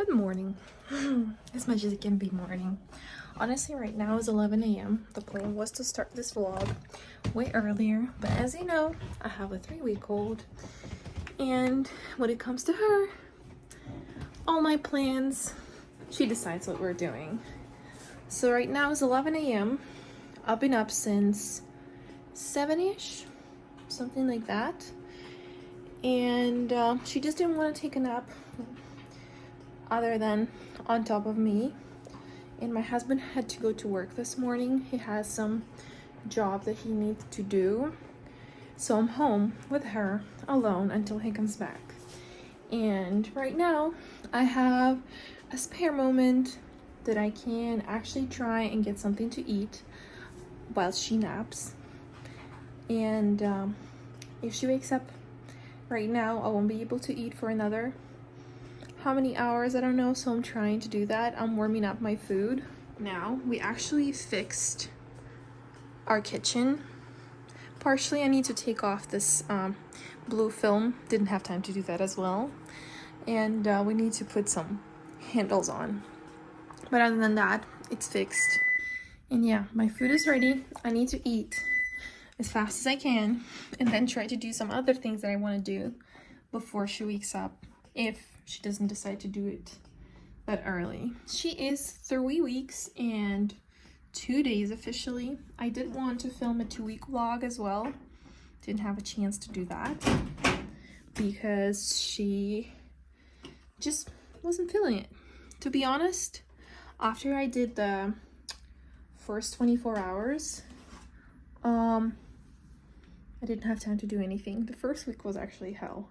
Good morning. As much as it can be morning. Honestly, right now is 11 a.m. The plan was to start this vlog way earlier, but as you know, I have a 3-week-old, and when it comes to her, all my plans, she decides what we're doing. So right now is 11 a.m. I've been up since 7-ish, something like that, and she just didn't want to take a nap other than on top of me. And my husband had to go to work this morning. He has some job that he needs to do, so I'm home with her alone until he comes back. And right now I have a spare moment that I can actually try and get something to eat while she naps. And if she wakes up right now, I won't be able to eat for another how many hours, I don't know, so I'm trying to do that. I'm warming up my food. Now, we actually fixed our kitchen. Partially, I need to take off this blue film. Didn't have time to do that as well. And we need to put some handles on. But other than that, it's fixed. And yeah, my food is ready. I need to eat as fast as I can and then try to do some other things that I want to do before she wakes up, if she doesn't decide to do it that early. She is 3 weeks and 2 days officially. I did want to film a 2-week vlog as well. Didn't have a chance to do that because she just wasn't feeling it. To be honest, after I did the first 24 hours, I didn't have time to do anything. The first week was actually hell.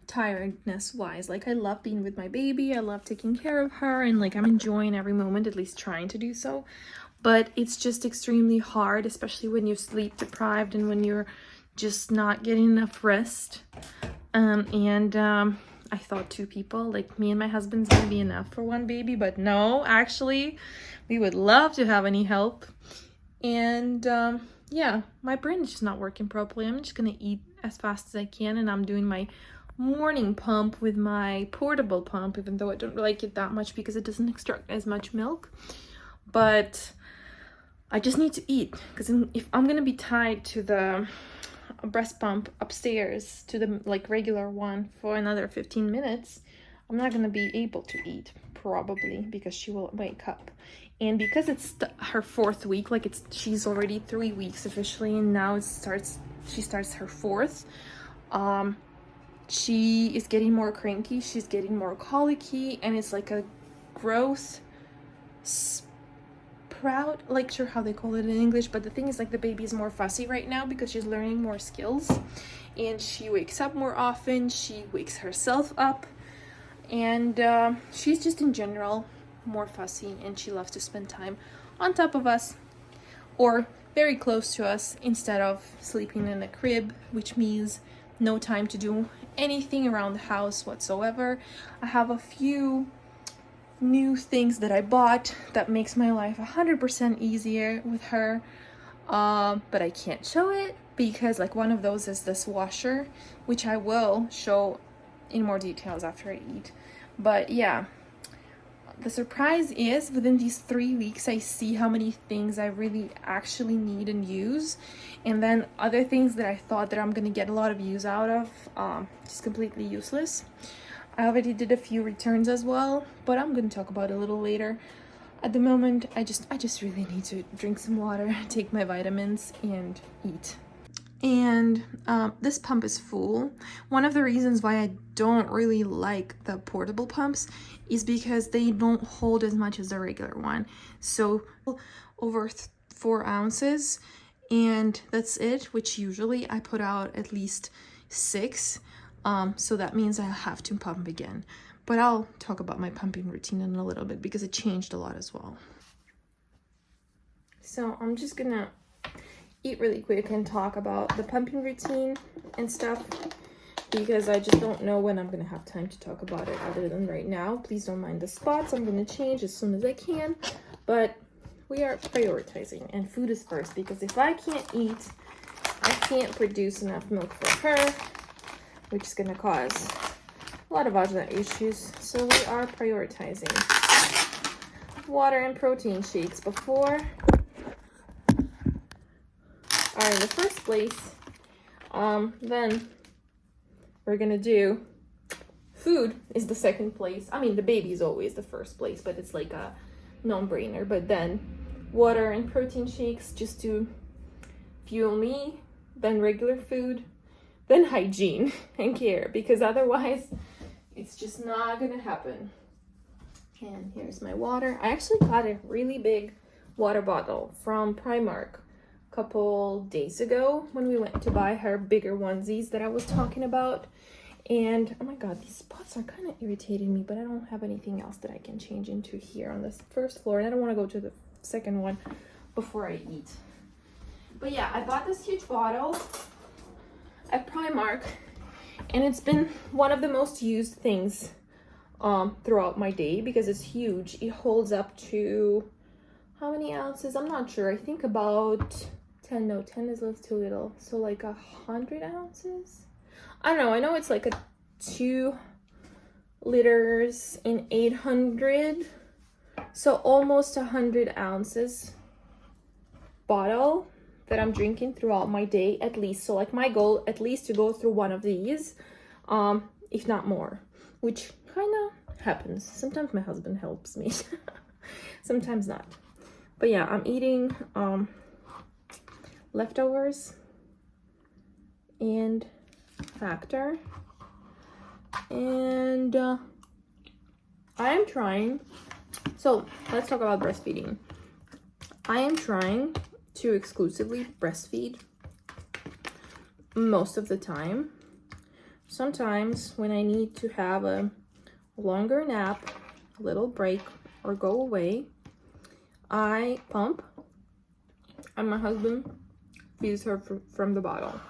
Tiredness wise, like I love being with my baby, I love taking care of her, and like I'm enjoying every moment, at least trying to do so, but it's just extremely hard, especially when you're sleep deprived and when you're just not getting enough rest. I thought 2 people, like me and my husband's gonna be enough for 1 baby, but no, actually we would love to have any help. And yeah, my brain is just not working properly. I'm just gonna eat as fast as I can, and I'm doing my morning pump with my portable pump, even though I don't like it that much because it doesn't extract as much milk. But I just need to eat, because if I'm gonna be tied to the breast pump upstairs, to the like regular one, for another 15 minutes, I'm not gonna be able to eat, probably, because she will wake up. And because it's her 4th week, like she's already 3 weeks officially, and now she starts her 4th. She is getting more cranky, she's getting more colicky, and it's like a growth sprout, like sure how they call it in English, but the thing is, like, the baby is more fussy right now because she's learning more skills, and she wakes up more often, she wakes herself up, and she's just in general more fussy, and she loves to spend time on top of us or very close to us instead of sleeping in a crib, which means no time to do anything around the house whatsoever. I have a few new things that I bought that makes my life 100% easier with her, but I can't show it because, like, one of those is this washer, which I will show in more details after I eat. But yeah, the surprise is, within these 3 weeks, I see how many things I really actually need and use, and then other things that I thought that I'm gonna get a lot of use out of, just completely useless. I already did a few returns as well, but I'm gonna talk about it a little later. At the moment, I just really need to drink some water, take my vitamins, and eat. And this pump is full. One of the reasons why I don't really like the portable pumps is because they don't hold as much as the regular one. So over 4 ounces, and that's it, which usually I put out at least 6. So that means I have to pump again. But I'll talk about my pumping routine in a little bit because it changed a lot as well. So I'm just gonna eat really quick and talk about the pumping routine and stuff, because I just don't know when I'm gonna have time to talk about it other than right now. Please don't mind the spots. I'm gonna change as soon as I can, but we are prioritizing, and food is first, because if I can't eat, I can't produce enough milk for her, which is gonna cause a lot of other issues. So we are prioritizing water and protein shakes before are in the first place. Then we're gonna do food is the second place. I mean, the baby is always the first place, but it's like a no-brainer. But then water and protein shakes just to fuel me, then regular food, then hygiene and care, because otherwise it's just not gonna happen. And here's my water. I actually got a really big water bottle from Primark a couple days ago when we went to buy her bigger onesies that I was talking about. And oh my god, these spots are kind of irritating me, but I don't have anything else that I can change into here on this first floor, and I don't want to go to the second one before I eat. But yeah, I bought this huge bottle at Primark, and it's been one of the most used things throughout my day because it's huge. It holds up to how many ounces? I'm not sure. I think about 10. No, 10 is too little. So like 100 ounces. I don't know. I know it's like a 2 liters in 800, so almost 100 ounces bottle that I'm drinking throughout my day at least. So like my goal at least to go through one of these, if not more, which kind of happens. Sometimes my husband helps me, sometimes not. But yeah, I'm eating leftovers and Factor, and I am trying, so let's talk about breastfeeding. I am trying to exclusively breastfeed most of the time. Sometimes when I need to have a longer nap, a little break, or go away, I pump, and my husband feeds her from the bottle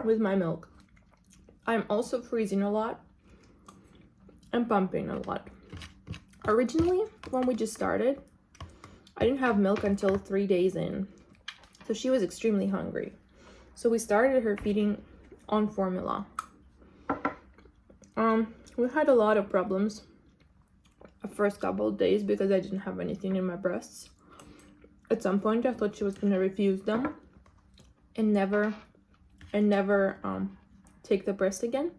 with my milk. I'm also freezing a lot and pumping a lot. Originally, when we just started, I didn't have milk until 3 days in. So she was extremely hungry. So we started her feeding on formula. We had a lot of problems the first couple of days because I didn't have anything in my breasts. At some point, I thought she was gonna refuse them and never take the breast again.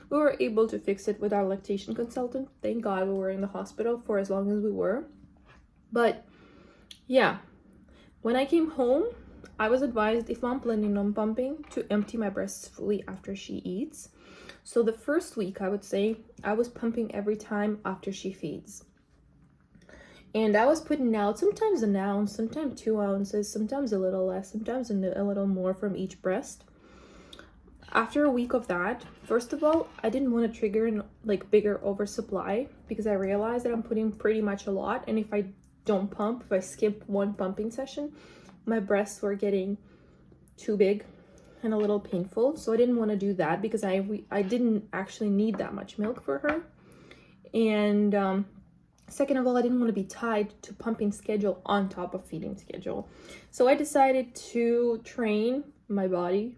We were able to fix it with our lactation consultant. Thank God we were in the hospital for as long as we were. But yeah, when I came home, I was advised, if I'm planning on pumping, to empty my breasts fully after she eats. So the first week, I would say, I was pumping every time after she feeds. And I was putting out sometimes an ounce, sometimes 2 ounces, sometimes a little less, sometimes a little more from each breast. After a week of that, first of all, I didn't want to trigger an bigger oversupply because I realized that I'm putting pretty much a lot, and if I don't pump, if I skip one pumping session, my breasts were getting too big and a little painful. So I didn't want to do that because I didn't actually need that much milk for her. And second of all, I didn't want to be tied to pumping schedule on top of feeding schedule. So I decided to train my body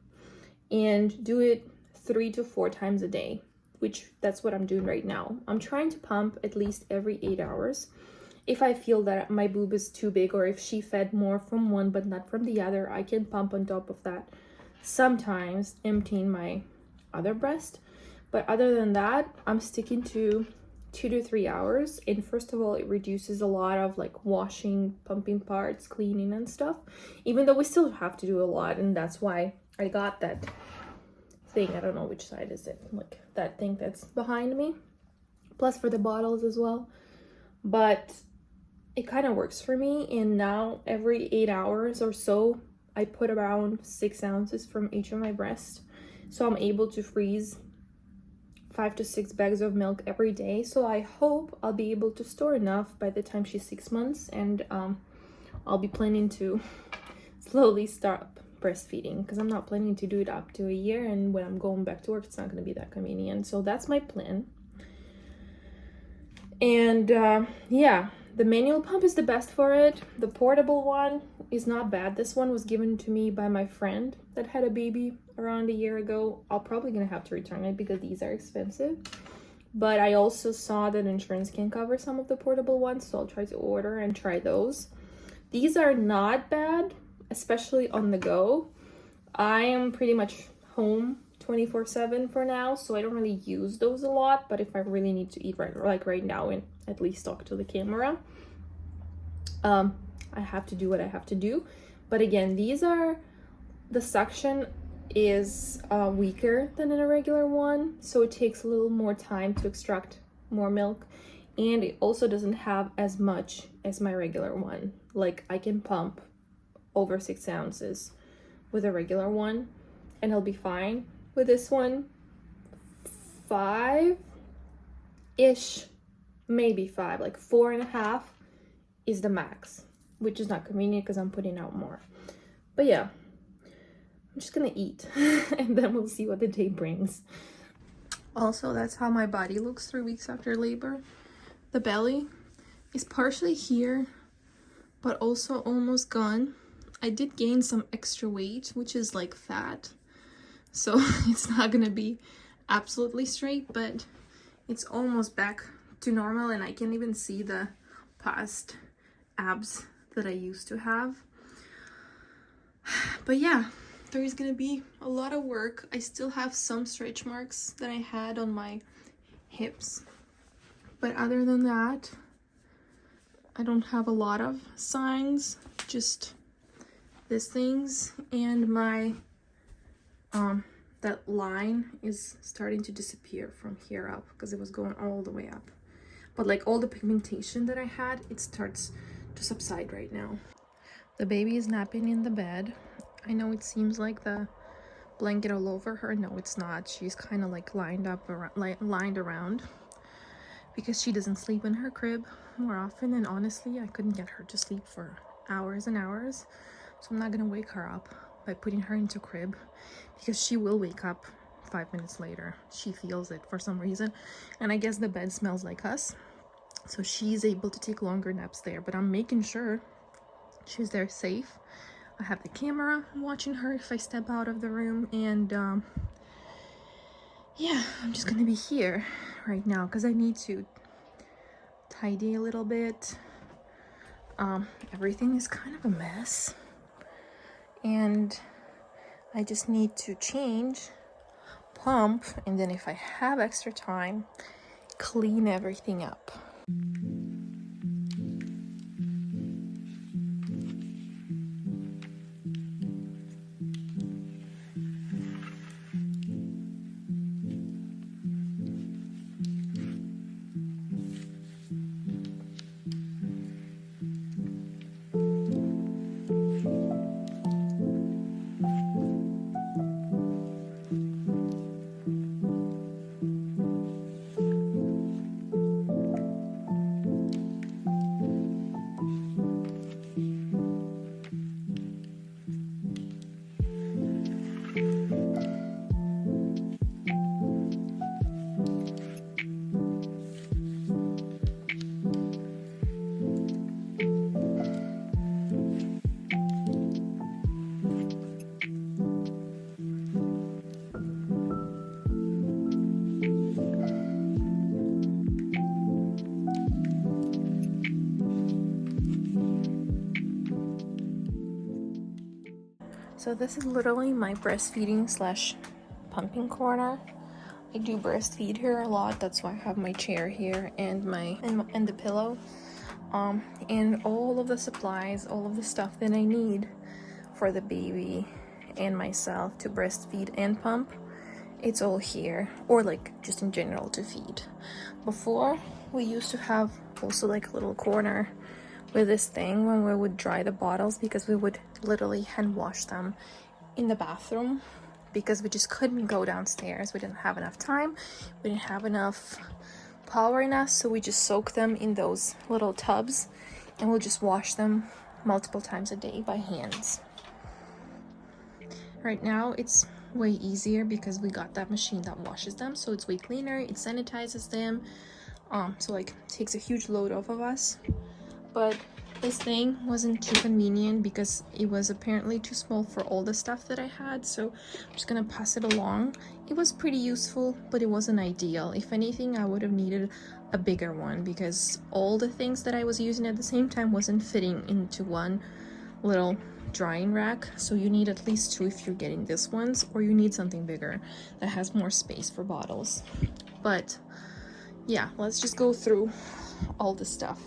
and do it 3 to 4 times a day, which that's what I'm doing right now. I'm trying to pump at least every 8 hours. If I feel that my boob is too big, or if she fed more from one but not from the other, I can pump on top of that, sometimes emptying my other breast. But other than that, I'm sticking to 2 to 3 hours. And first of all, it reduces a lot of washing, pumping parts, cleaning and stuff, even though we still have to do a lot. And that's why I got that thing. I don't know which side is it, that thing that's behind me, plus for the bottles as well. But it kind of works for me. And now every 8 hours or so, I put around 6 ounces from each of my breasts. So I'm able to freeze 5 to 6 bags of milk every day. So I hope I'll be able to store enough by the time she's 6 months. And I'll be planning to slowly start breastfeeding because I'm not planning to do it up to a year. And when I'm going back to work, it's not going to be that convenient. So that's my plan. And yeah, the manual pump is the best for it. The portable one is not bad. This one was given to me by my friend that had a baby around a year ago. I'm probably gonna have to return it because these are expensive. but I also saw that insurance can cover some of the portable ones, so I'll try to order and try those. These are not bad, especially on the go. I am pretty much home 24/7 for now, so I don't really use those a lot, but if I really need to eat right now and at least talk to the camera, I have to do what I have to do. But again, the suction is weaker than in a regular one, so it takes a little more time to extract more milk, and it also doesn't have as much as my regular one. Like, I can pump over 6 ounces with a regular one and I'll be fine. With this one, 5-ish, maybe 5, like 4.5 is the max, which is not convenient because I'm putting out more. But yeah, I'm just gonna eat and then we'll see what the day brings. Also, that's how my body looks 3 weeks after labor. The belly is partially here, but also almost gone. I did gain some extra weight, which is like fat, so it's not gonna be absolutely straight, but it's almost back to normal, and I can even see the past abs that I used to have. But yeah, there is gonna be a lot of work. I still have some stretch marks that I had on my hips, but other than that, I don't have a lot of signs, just these things, and my that line is starting to disappear from here up because it was going all the way up. But like all the pigmentation that I had, it starts to subside right now. The baby is napping in the bed. I know it seems like the blanket all over her. No, it's not. She's kind of like lined around because she doesn't sleep in her crib more often, and honestly, I couldn't get her to sleep for hours and hours. So I'm not gonna wake her up by putting her into crib, because she will wake up 5 minutes later. She feels it for some reason, and I guess the bed smells like us, so she's able to take longer naps there. But I'm making sure she's there safe. I have the camera watching her if I step out of the room, and yeah, I'm just gonna be here right now because I need to tidy a little bit. Everything is kind of a mess, and I just need to change, pump, and then if I have extra time, clean everything up. So this is literally my breastfeeding slash pumping corner. I do breastfeed here a lot. That's why I have my chair here and the pillow, and all of the supplies, all of the stuff that I need for the baby and myself to breastfeed and pump. It's all here, or like just in general to feed. Before, we used to have also like a little corner with this thing when we would dry the bottles, because we would literally hand wash them in the bathroom because we just couldn't go downstairs. We didn't have enough time, we didn't have enough power in us, so we just soak them in those little tubs and we'll just wash them multiple times a day by hands. Right now it's way easier because we got that machine that washes them, so it's way cleaner, it sanitizes them, so like takes a huge load off of us. But This thing wasn't too convenient because it was apparently too small for all the stuff that I had, so I'm just gonna pass it along. It was pretty useful, but it wasn't ideal. If anything, I would have needed a bigger one because all the things that I was using at the same time wasn't fitting into one little drying rack, so you need at least two if you're getting this ones, or you need something bigger that has more space for bottles. But yeah, let's just go through all the stuff.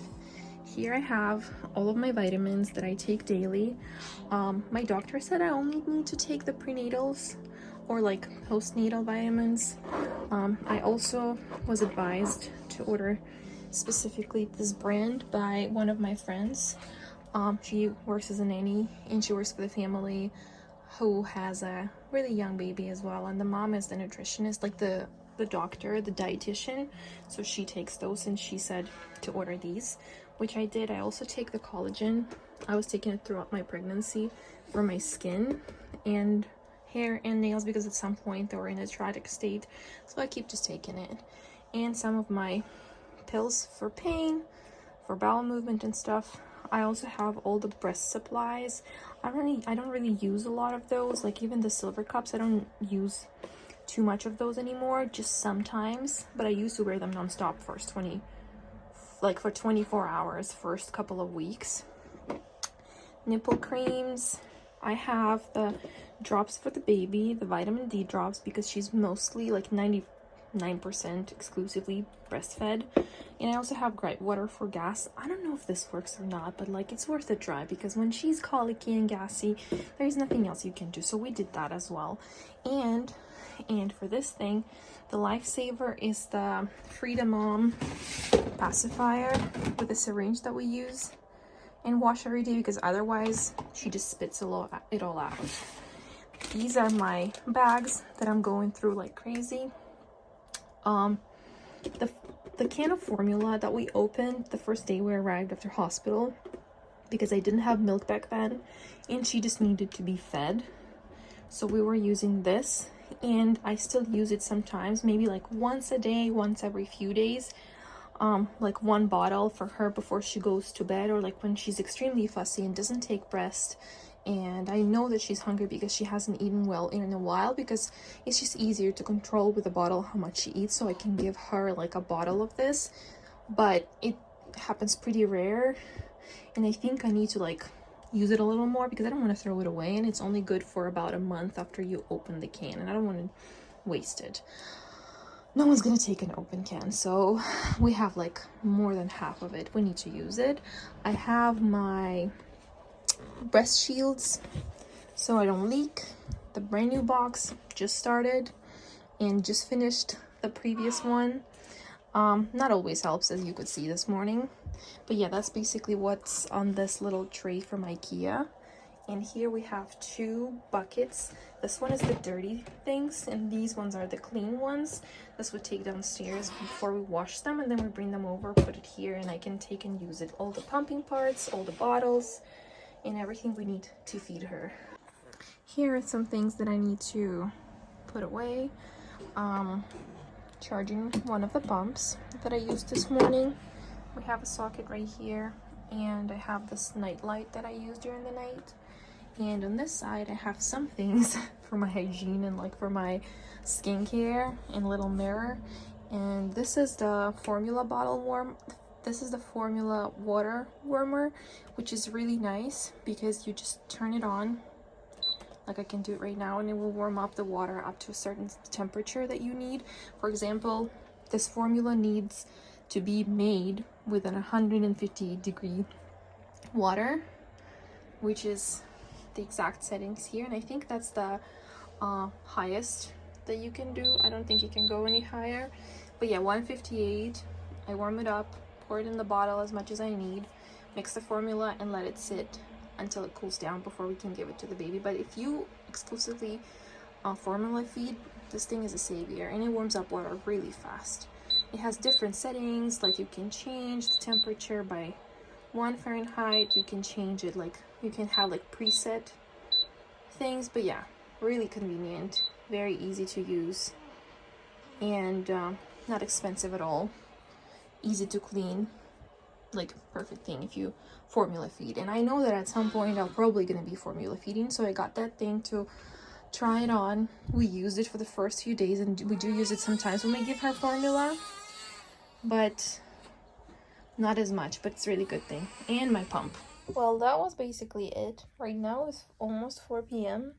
Here I have all of my vitamins that I take daily. My doctor said I only need to take the prenatals or like postnatal vitamins. I also was advised to order specifically this brand by one of my friends. She works as a nanny and she works for the family who has a really young baby as well, and the mom is the nutritionist, like the doctor, the dietitian, so she takes those, and she said to order these, which I did. I also take the collagen. I was taking it throughout my pregnancy for my skin and hair and nails because at some point they were in a tragic state, so I keep just taking it. And some of my pills for pain, for bowel movement and stuff. I also have all the breast supplies. I don't really use a lot of those, like even the silver cups. I don't use too much of those anymore, just sometimes, but I used to wear them non-stop for 24 hours first couple of weeks. Nipple creams. I have the drops for the baby, the vitamin D drops, because she's mostly like 99% exclusively breastfed. And I also have Gripe water for gas. I don't know if this works or not, but like it's worth a try because when she's colicky and gassy, there's nothing else you can do. So we did that as well. And for this thing, the lifesaver is the Freedom Mom pacifier with a syringe that we use and wash every day because otherwise she just spits it all out. These are my bags that I'm going through like crazy. The can of formula that we opened the first day we arrived after hospital, because I didn't have milk back then and she just needed to be fed, so we were using this, and I still use it sometimes, maybe like once a day, once every few days, like one bottle for her before she goes to bed, or like when she's extremely fussy and doesn't take breast and I know that she's hungry because she hasn't eaten well in a while, because it's just easier to control with a bottle how much she eats, so I can give her like a bottle of this, but it happens pretty rare, and I think I need to like use it a little more because I don't want to throw it away, and it's only good for about a month after you open the can, and I don't want to waste it. No one's gonna take an open can, so we have like more than half of it. We need to use it. I have my breast shields so I don't leak. The brand new box just started and just finished the previous one. Not always helps, as you could see this morning, but yeah, that's basically what's on this little tray from IKEA. And here we have two buckets. This one is the dirty things and these ones are the clean ones. This would take downstairs before we wash them, and then we bring them over, put it here, and I can take and use it. All the pumping parts, all the bottles, and everything we need to feed her. Here are some things that I need to put away. Charging one of the pumps that I used this morning. We have a socket right here, and I have this night light that I use during the night. And on this side I have some things for my hygiene and like for my skincare, and a little mirror. And this is the formula bottle warm. This is the formula water warmer, which is really nice because you just turn it on, like I can do it right now, and it will warm up the water up to a certain temperature that you need. For example, this formula needs to be made with an 150-degree water, which is the exact settings here, and I think that's the highest that you can do. I don't think you can go any higher, but yeah, 158. I warm it up, pour it in the bottle as much as I need, mix the formula, and let it sit until it cools down before we can give it to the baby. But if you exclusively formula feed, this thing is a savior, and it warms up water really fast. It has different settings, like you can change the temperature by 1 Fahrenheit. You can change it, like you can have like preset things, but yeah, really convenient, very easy to use, and not expensive at all, easy to clean. like perfect thing if you formula feed. And I know that at some point I'm probably gonna be formula feeding, so I got that thing to try it on. We used it for the first few days, and we do use it sometimes when we give her formula, but not as much. But it's a really good thing. And my pump. Well, that was basically it. Right now it's almost 4 p.m.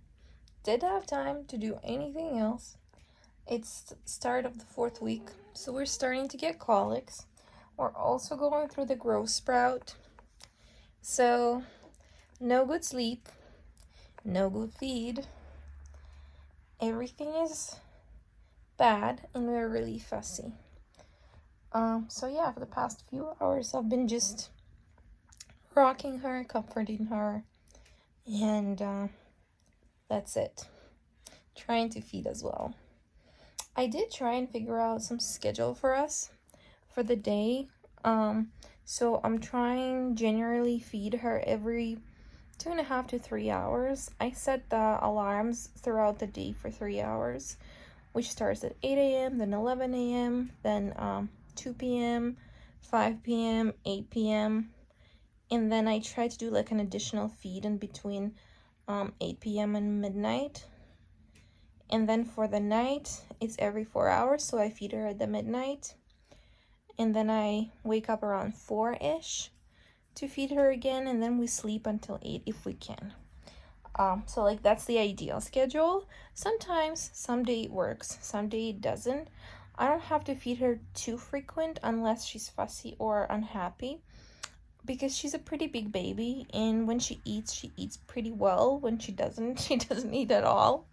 Did have time to do anything else. It's start of the 4th week, so we're starting to get colics. We're also going through the growth sprout, so no good sleep, no good feed. Everything is bad, and we're really fussy. So yeah, for the past few hours I've been just rocking her, comforting her, and that's it. Trying to feed as well. I did try and figure out some schedule for us for the day. So I'm trying generally feed her every 2.5 to 3 hours. I set the alarms throughout the day for 3 hours, which starts at 8 a.m., then 11 a.m., then 2 p.m., 5 p.m., 8 p.m., and then I try to do like an additional feed in between 8 p.m. and midnight. And then for the night, it's every 4 hours, so I feed her at the midnight. And then I wake up around 4-ish to feed her again, and then we sleep until 8 if we can. So like that's the ideal schedule. Sometimes, someday it works, someday it doesn't. I don't have to feed her too frequent unless she's fussy or unhappy, because she's a pretty big baby, and when she eats pretty well. When she doesn't, she doesn't eat at all.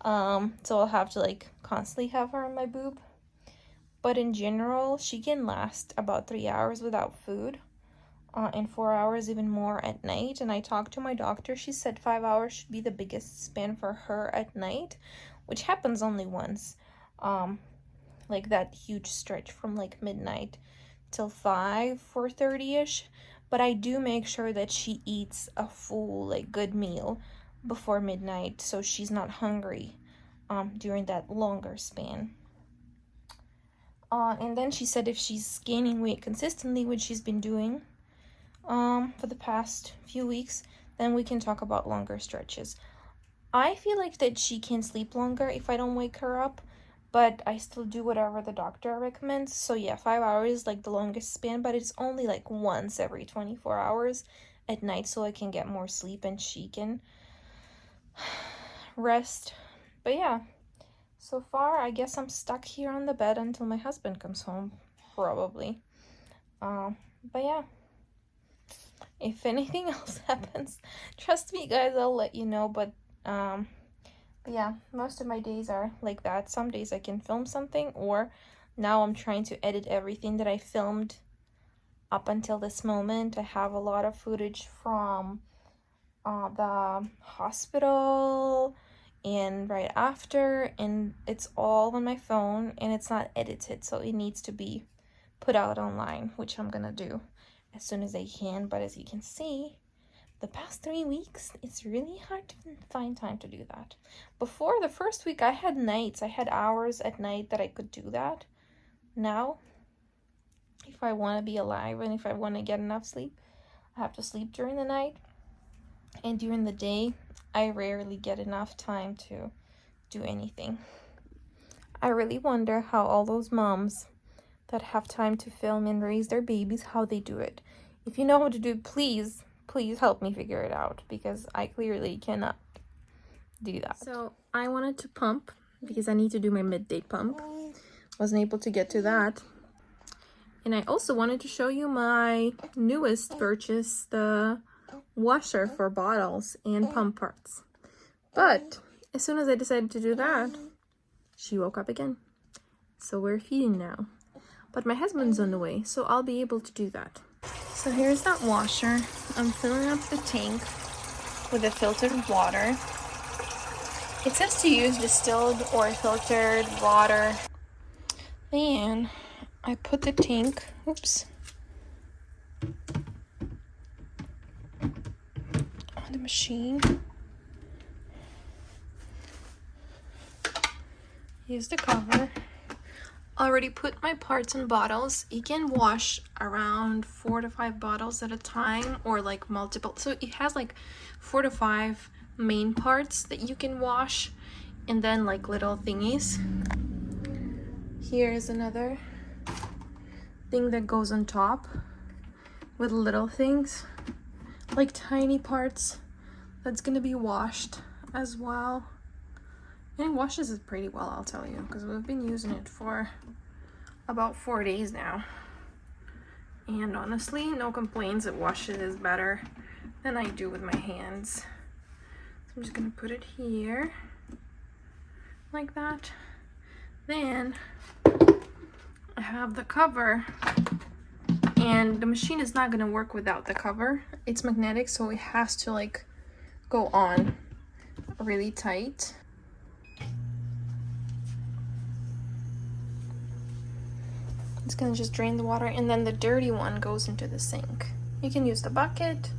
So I'll have to like constantly have her on my boob. But in general, she can last about 3 hours without food, and 4 hours even more at night. And I talked to my doctor. She said 5 hours should be the biggest span for her at night, which happens only once. Like that huge stretch from like midnight till 4:30-ish. But I do make sure that she eats a full like good meal before midnight, so she's not hungry during that longer span. And then she said if she's gaining weight consistently, which she's been doing for the past few weeks, then we can talk about longer stretches. I feel like that she can sleep longer if I don't wake her up, but I still do whatever the doctor recommends. So yeah, 5 hours is like the longest span, but it's only like once every 24 hours at night, so I can get more sleep and she can rest. But yeah, so far I guess I'm stuck here on the bed until my husband comes home, probably. But yeah, if anything else happens, trust me guys, I'll let you know. But yeah, most of my days are like that. Some days I can film something, or now I'm trying to edit everything that I filmed up until this moment. I have a lot of footage from the hospital and right after, and it's all on my phone and it's not edited, so it needs to be put out online, which I'm gonna do as soon as I can. But as you can see, the past 3 weeks, it's really hard to find time to do that. Before the first week, I had nights, I had hours at night that I could do that. Now, if I want to be alive and if I want to get enough sleep, I have to sleep during the night. And during the day, I rarely get enough time to do anything. I really wonder how all those moms that have time to film and raise their babies, how they do it. If you know how to do it, please help me figure it out, because I clearly cannot do that. So I wanted to pump because I need to do my midday pump. Wasn't able to get to that. And I also wanted to show you my newest purchase, the washer for bottles and pump parts. But as soon as I decided to do that, she woke up again. So we're feeding now. But my husband's on the way, so I'll be able to do that. So here's that washer. I'm filling up the tank with the filtered water. It says to use distilled or filtered water. Then I put the tank, on the machine. Use the cover. already put my parts in bottles. You can wash around 4 to 5 bottles at a time, or like multiple. So it has like 4 to 5 main parts that you can wash, and then like little thingies. Here is another thing that goes on top with little things, like tiny parts, that's gonna be washed as well. And it washes it pretty well, I'll tell you, because we've been using it for about 4 days now. And honestly, no complaints, it washes better than I do with my hands. So I'm just gonna put it here, like that. Then I have the cover, and the machine is not gonna work without the cover. It's magnetic, so it has to like go on really tight. It's gonna just drain the water, and then the dirty one goes into the sink. You can use the bucket,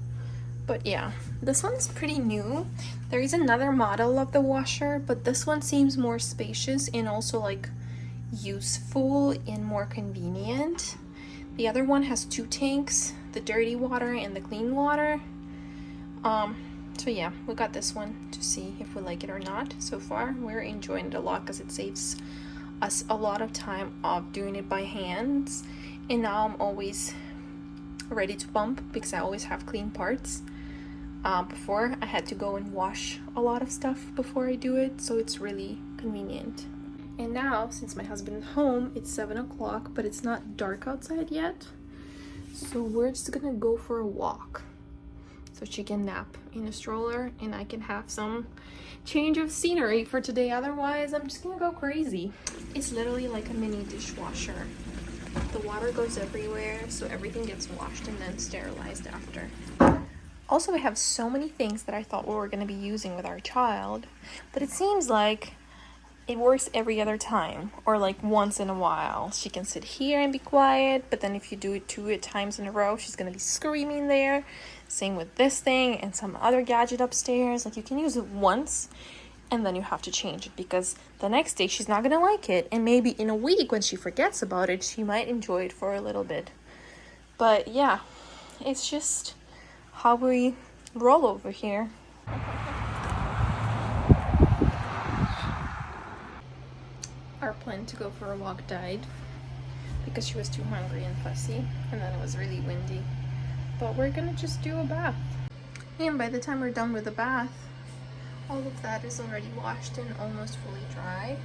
but yeah, this one's pretty new. There is another model of the washer, but this one seems more spacious and also like useful and more convenient. The other one has 2 tanks, the dirty water and the clean water. So yeah, we got this one to see if we like it or not. So far we're enjoying it a lot because it saves us a lot of time of doing it by hands, and now I'm always ready to pump because I always have clean parts. Before I had to go and wash a lot of stuff before I do it, so it's really convenient. And now, since my husband is home, it's 7 o'clock, but it's not dark outside yet, so we're just gonna go for a walk so she can nap in a stroller and I can have some change of scenery for today. Otherwise, I'm just gonna go crazy. It's literally like a mini dishwasher. The water goes everywhere, so everything gets washed and then sterilized after. Also, we have so many things that I thought we were gonna be using with our child, but it seems like it works every other time, or like once in a while. She can sit here and be quiet, but then if you do it 2 times in a row, she's gonna be screaming there. Same with this thing and some other gadget upstairs. Like, you can use it once and then you have to change it, because the next day she's not gonna like it, and maybe in a week when she forgets about it, she might enjoy it for a little bit. But yeah, it's just how we roll over here. Our plan to go for a walk died because she was too hungry and fussy, and then it was really windy. But we're gonna just do a bath. And by the time we're done with the bath, all of that is already washed and almost fully dry.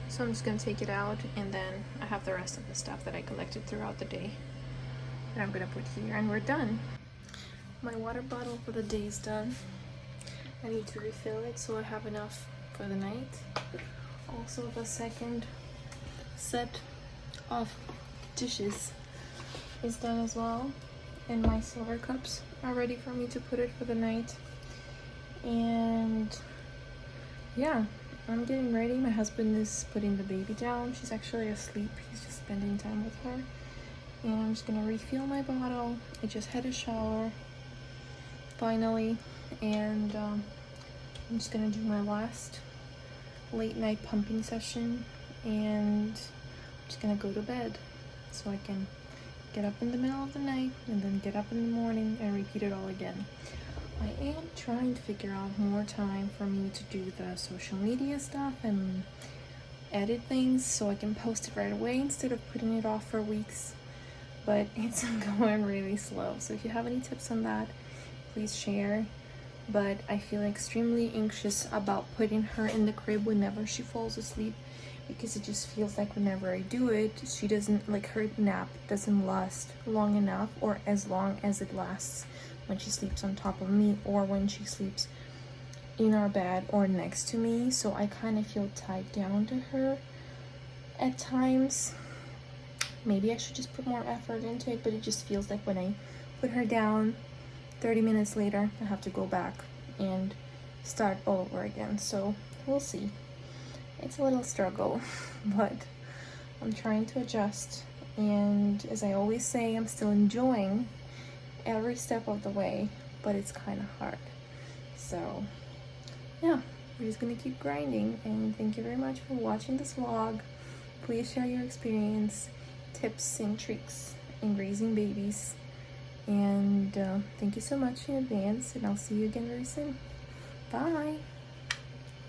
So I'm just gonna take it out, and then I have the rest of the stuff that I collected throughout the day that I'm gonna put here, and we're done. My water bottle for the day is done. I need to refill it so I have enough for the night. Also, the second set of dishes is done as well, and my silver cups are ready for me to put it for the night. And yeah, I'm getting ready. My husband is putting the baby down. She's actually asleep. He's just spending time with her. And I'm just gonna refill my bottle. I just had a shower finally, and I'm just gonna do my last late night pumping session, and I'm just gonna go to bed so I can get up in the middle of the night and then get up in the morning and repeat it all again. I am trying to figure out more time for me to do the social media stuff and edit things so I can post it right away instead of putting it off for weeks, but it's going really slow. So if you have any tips on that, please share. But I feel extremely anxious about putting her in the crib whenever she falls asleep, because it just feels like whenever I do it, she doesn't, like, her nap doesn't last long enough, or as long as it lasts when she sleeps on top of me or when she sleeps in our bed or next to me. So I kind of feel tied down to her at times. Maybe I should just put more effort into it, but it just feels like when I put her down, 30 minutes later, I have to go back and start all over again. So we'll see. It's a little struggle, but I'm trying to adjust. And as I always say, I'm still enjoying every step of the way, but it's kind of hard. So yeah, we're just gonna keep grinding. And thank you very much for watching this vlog. Please share your experience, tips, and tricks in raising babies. And thank you so much in advance, and I'll see you again very soon. Bye.